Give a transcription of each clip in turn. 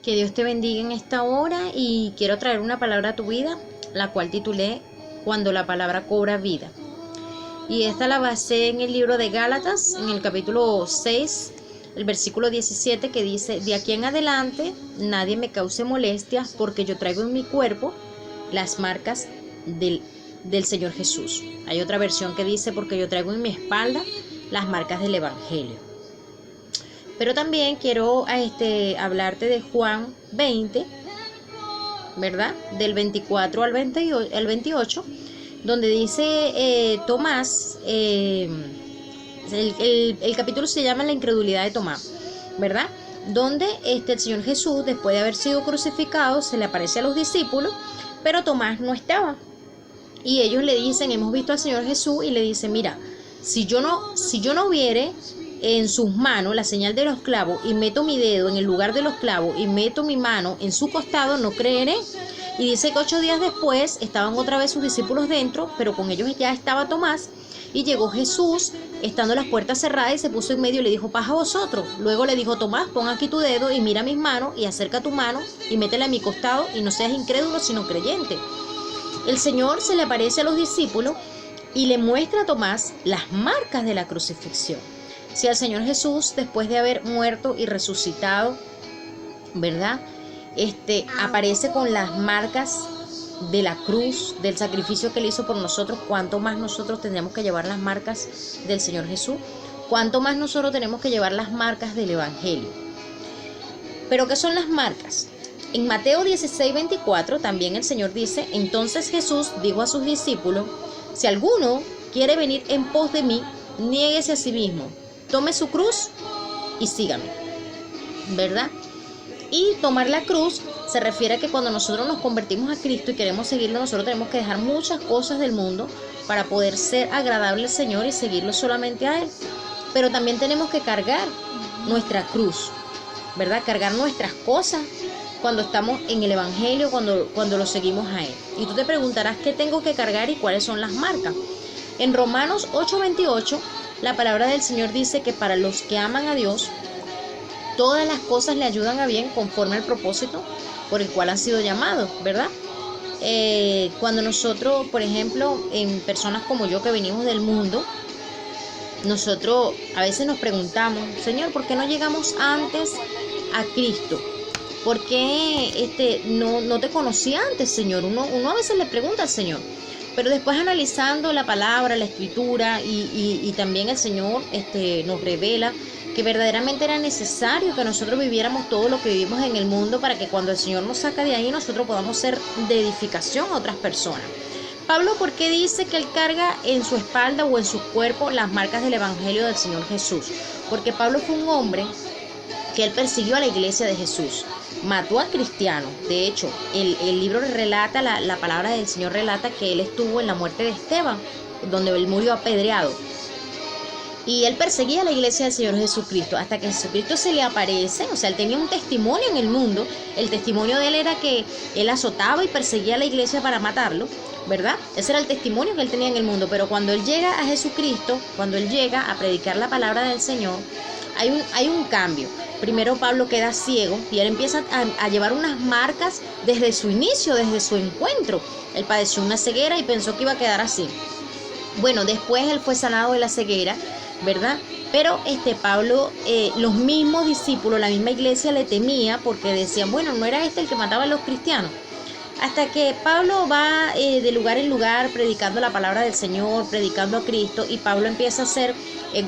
Que Dios te bendiga en esta hora y quiero traer una palabra a tu vida, la cual titulé Cuando la palabra cobra vida. Y esta la basé en el libro de Gálatas, en el capítulo 6, el versículo 17, que dice: de aquí en adelante nadie me cause molestias, porque yo traigo en mi cuerpo las marcas del Señor Jesús. Hay otra versión que dice: porque yo traigo en mi espalda las marcas del Evangelio. Pero también quiero hablarte de Juan 20, ¿verdad? Del 24 al 28, donde dice Tomás, el capítulo se llama La incredulidad de Tomás, ¿verdad? Donde el Señor Jesús, después de haber sido crucificado, se le aparece a los discípulos, pero Tomás no estaba. Y ellos le dicen: hemos visto al Señor Jesús, y le dice: mira, si yo no viere en sus manos la señal de los clavos, y meto mi dedo en el lugar de los clavos, y meto mi mano en su costado, no creeré. Y dice que 8 días después estaban otra vez sus discípulos dentro, pero con ellos ya estaba Tomás. Y llegó Jesús, estando las puertas cerradas, y se puso en medio y le dijo: paz a vosotros. Luego le dijo: Tomás, pon aquí tu dedo y mira mis manos, y acerca tu mano y métela a mi costado, y no seas incrédulo sino creyente. El Señor se le aparece a los discípulos y le muestra a Tomás las marcas de la crucifixión. Si al Señor Jesús, después de haber muerto y resucitado, ¿verdad? Aparece con las marcas de la cruz, del sacrificio que Él hizo por nosotros, ¿cuánto más nosotros tendríamos que llevar las marcas del Señor Jesús? ¿Cuánto más nosotros tenemos que llevar las marcas del Evangelio? ¿Pero qué son las marcas? En Mateo 16:24 también el Señor dice: entonces Jesús dijo a sus discípulos: si alguno quiere venir en pos de mí, niéguese a sí mismo, tome su cruz y sígame, ¿verdad? Y tomar la cruz se refiere a que cuando nosotros nos convertimos a Cristo y queremos seguirlo, nosotros tenemos que dejar muchas cosas del mundo para poder ser agradable al Señor y seguirlo solamente a Él. Pero también tenemos que cargar nuestra cruz, ¿verdad? Cargar nuestras cosas cuando estamos en el Evangelio, cuando lo seguimos a Él. Y tú te preguntarás: ¿qué tengo que cargar y cuáles son las marcas? En Romanos 8:28, la palabra del Señor dice que para los que aman a Dios, todas las cosas le ayudan a bien conforme al propósito por el cual han sido llamados, ¿verdad? Cuando nosotros, por ejemplo, en personas como yo que venimos del mundo, nosotros a veces nos preguntamos: Señor, ¿por qué no llegamos antes a Cristo? ¿Por qué no te conocí antes, Señor? Uno a veces le pregunta al Señor. Pero después, analizando la palabra, la escritura, y también el Señor nos revela que verdaderamente era necesario que nosotros viviéramos todo lo que vivimos en el mundo, para que cuando el Señor nos saca de ahí, nosotros podamos ser de edificación a otras personas. Pablo, ¿por qué dice que él carga en su espalda o en su cuerpo las marcas del Evangelio del Señor Jesús? Porque Pablo fue un hombre que él persiguió a la iglesia de Jesús, mató a cristianos. De hecho, el libro relata, la palabra del Señor relata que él estuvo en la muerte de Esteban, donde él murió apedreado. Y él perseguía a la iglesia del Señor Jesucristo, hasta que Jesucristo se le aparece. O sea, él tenía un testimonio en el mundo. El testimonio de él era que él azotaba y perseguía a la iglesia para matarlo, ¿verdad? Ese era el testimonio que él tenía en el mundo. Pero cuando él llega a Jesucristo, cuando él llega a predicar la palabra del Señor, hay un cambio. Primero Pablo queda ciego y él empieza a llevar unas marcas desde su inicio, desde su encuentro. Él padeció una ceguera y pensó que iba a quedar así. Bueno, después él fue sanado de la ceguera, ¿verdad? Pero Pablo, los mismos discípulos, la misma iglesia le temía, porque decían: bueno, ¿no era el que mataba a los cristianos? Hasta que Pablo va de lugar en lugar predicando la palabra del Señor, predicando a Cristo, y Pablo empieza a ser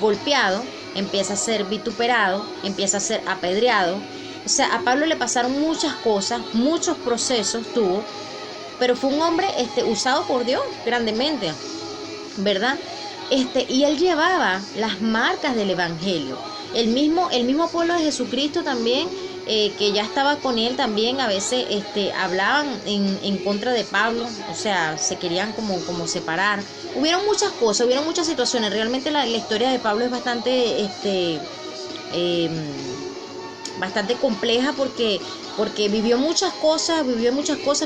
golpeado, empieza a ser vituperado, empieza a ser apedreado. O sea, a Pablo le pasaron muchas cosas, muchos procesos tuvo, pero fue un hombre usado por Dios grandemente, ¿verdad? Y él llevaba las marcas del Evangelio. El mismo pueblo de Jesucristo también, que ya estaba con él, también a veces hablaban en contra de Pablo. O sea, se querían como separar. Hubieron muchas cosas, hubieron muchas situaciones. Realmente la historia de Pablo es bastante compleja, porque vivió muchas cosas,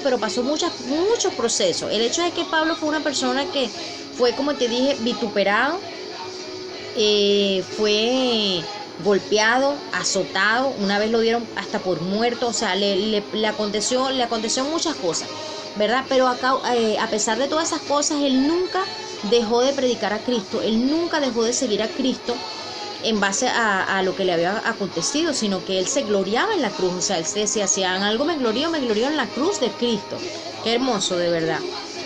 pero pasó muchos procesos. El hecho es que Pablo fue una persona que fue, como te dije, vituperado, fue golpeado, azotado, una vez lo dieron hasta por muerto, o sea, le aconteció muchas cosas, ¿verdad? Pero a pesar de todas esas cosas, él nunca dejó de predicar a Cristo, él nunca dejó de seguir a Cristo en base a lo que le había acontecido, sino que él se gloriaba en la cruz, o sea, él se decía, si en algo me glorío en la cruz de Cristo. Qué hermoso, de verdad.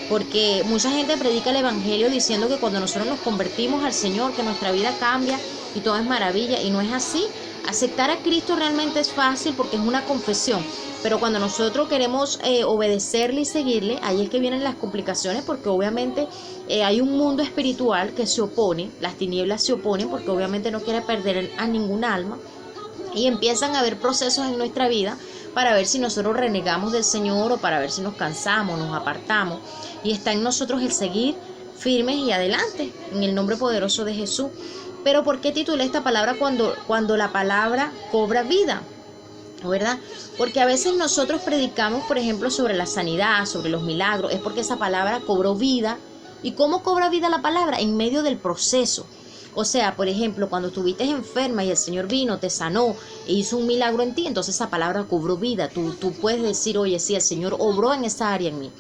Porque mucha gente predica el evangelio diciendo que cuando nosotros nos convertimos al Señor, que nuestra vida cambia y todo es maravilla, y no es así. Aceptar a Cristo realmente es fácil porque es una confesión, pero cuando nosotros queremos obedecerle y seguirle, ahí es que vienen las complicaciones, porque obviamente hay un mundo espiritual que se opone, las tinieblas se oponen porque obviamente no quiere perder a ningún alma, y empiezan a haber procesos en nuestra vida para ver si nosotros renegamos del Señor o para ver si nos cansamos, nos apartamos, y está en nosotros el seguir firmes y adelante en el nombre poderoso de Jesús. Pero ¿por qué titulé esta palabra cuando la palabra cobra vida? ¿Verdad? Porque a veces nosotros predicamos, por ejemplo, sobre la sanidad, sobre los milagros, es porque esa palabra cobró vida. ¿Y cómo cobra vida la palabra? En medio del proceso. O sea, por ejemplo, cuando estuviste enferma y el Señor vino, te sanó e hizo un milagro en ti, entonces esa palabra cobró vida. Tú puedes decir, oye, sí, el Señor obró en esa área en mí.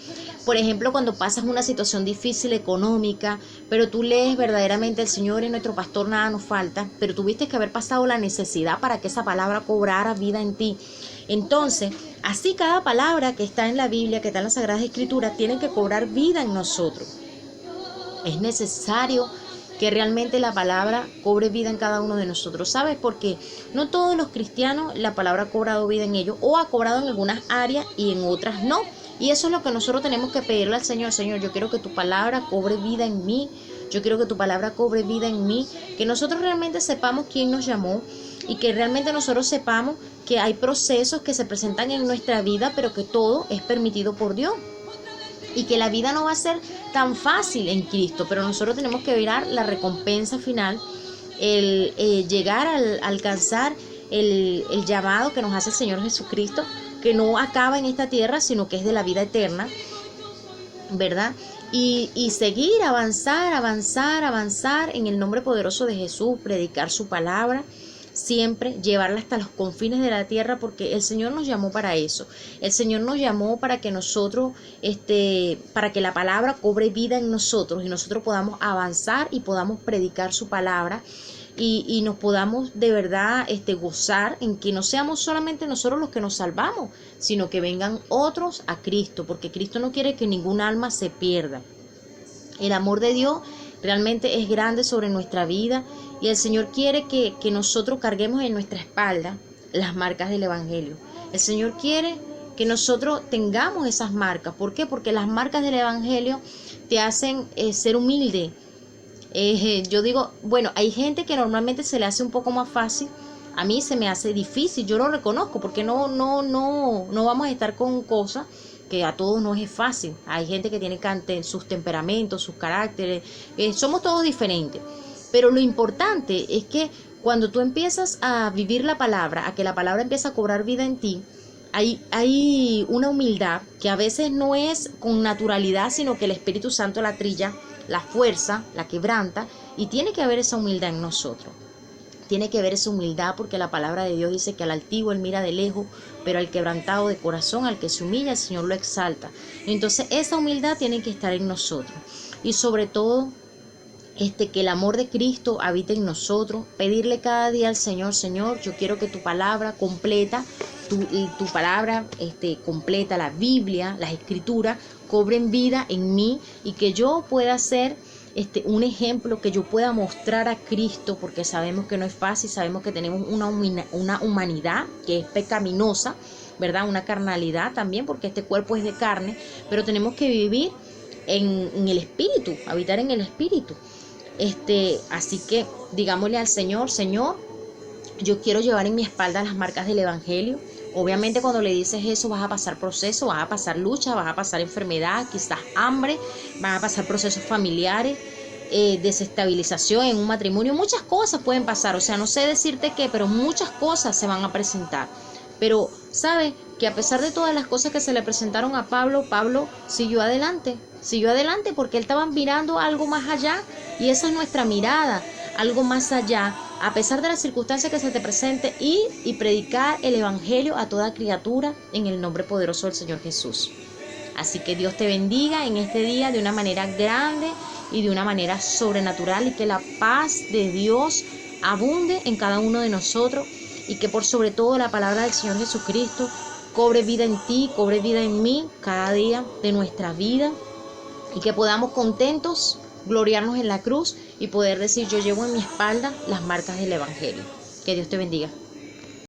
Por ejemplo, cuando pasas una situación difícil económica, pero tú lees verdaderamente, el Señor es nuestro pastor, nada nos falta, pero tuviste que haber pasado la necesidad para que esa palabra cobrara vida en ti. Entonces, así cada palabra que está en la Biblia, que está en las Sagradas Escrituras, tiene que cobrar vida en nosotros. Es necesario que realmente la palabra cobre vida en cada uno de nosotros, ¿sabes? Porque no todos los cristianos la palabra ha cobrado vida en ellos, o ha cobrado en algunas áreas y en otras no. Y eso es lo que nosotros tenemos que pedirle al Señor. Señor, yo quiero que tu palabra cobre vida en mí, yo quiero que tu palabra cobre vida en mí, que nosotros realmente sepamos quién nos llamó y que realmente nosotros sepamos que hay procesos que se presentan en nuestra vida, pero que todo es permitido por Dios. Y que la vida no va a ser tan fácil en Cristo, pero nosotros tenemos que mirar la recompensa final, el llegar al alcanzar el llamado que nos hace el Señor Jesucristo, que no acaba en esta tierra, sino que es de la vida eterna, ¿verdad? Y seguir, avanzar en el nombre poderoso de Jesús, predicar su palabra, siempre llevarla hasta los confines de la tierra, porque el Señor nos llamó para eso. El Señor nos llamó para que nosotros, para que la palabra cobre vida en nosotros y nosotros podamos avanzar y podamos predicar su palabra y nos podamos de verdad gozar en que no seamos solamente nosotros los que nos salvamos, sino que vengan otros a Cristo, porque Cristo no quiere que ningún alma se pierda. El amor de Dios realmente es grande sobre nuestra vida y el Señor quiere que nosotros carguemos en nuestra espalda las marcas del Evangelio. El Señor quiere que nosotros tengamos esas marcas. ¿Por qué? Porque las marcas del Evangelio te hacen ser humilde. Yo digo, bueno, hay gente que normalmente se le hace un poco más fácil. A mí se me hace difícil, yo lo reconozco, porque no vamos a estar con cosas que a todos no es fácil. Hay gente que tiene sus temperamentos, sus caracteres, somos todos diferentes. Pero lo importante es que cuando tú empiezas a vivir la palabra, a que la palabra empieza a cobrar vida en ti, hay una humildad que a veces no es con naturalidad, sino que el Espíritu Santo la trilla, la fuerza, la quebranta, y tiene que haber esa humildad en nosotros. Tiene que haber esa humildad, porque la palabra de Dios dice que al altivo él mira de lejos, pero al quebrantado de corazón, al que se humilla, el Señor lo exalta. Entonces esa humildad tiene que estar en nosotros. Y sobre todo, que el amor de Cristo habite en nosotros. Pedirle cada día al Señor, Señor, yo quiero que tu palabra completa, tu palabra completa, la Biblia, las Escrituras, cobren vida en mí y que yo pueda ser un ejemplo, que yo pueda mostrar a Cristo, porque sabemos que no es fácil, sabemos que tenemos una humanidad que es pecaminosa, ¿verdad? Una carnalidad también, porque este cuerpo es de carne, pero tenemos que vivir en el Espíritu, habitar en el Espíritu. Así que digámosle al Señor, Señor, yo quiero llevar en mi espalda las marcas del Evangelio. Obviamente cuando le dices eso vas a pasar procesos, vas a pasar lucha, vas a pasar enfermedad, quizás hambre, vas a pasar procesos familiares, desestabilización en un matrimonio, muchas cosas pueden pasar, o sea, no sé decirte qué, pero muchas cosas se van a presentar. Pero, ¿sabes? Que a pesar de todas las cosas que se le presentaron a Pablo, Pablo siguió adelante porque él estaba mirando algo más allá, y esa es nuestra mirada, algo más allá, a pesar de las circunstancias que se te presente, ir y predicar el evangelio a toda criatura en el nombre poderoso del Señor Jesús. Así que Dios te bendiga en este día de una manera grande y de una manera sobrenatural, y que la paz de Dios abunde en cada uno de nosotros, y que por sobre todo la palabra del Señor Jesucristo cobre vida en ti, cobre vida en mí cada día de nuestra vida, y que podamos contentos gloriarnos en la cruz y poder decir: yo llevo en mi espalda las marcas del evangelio. Que Dios te bendiga.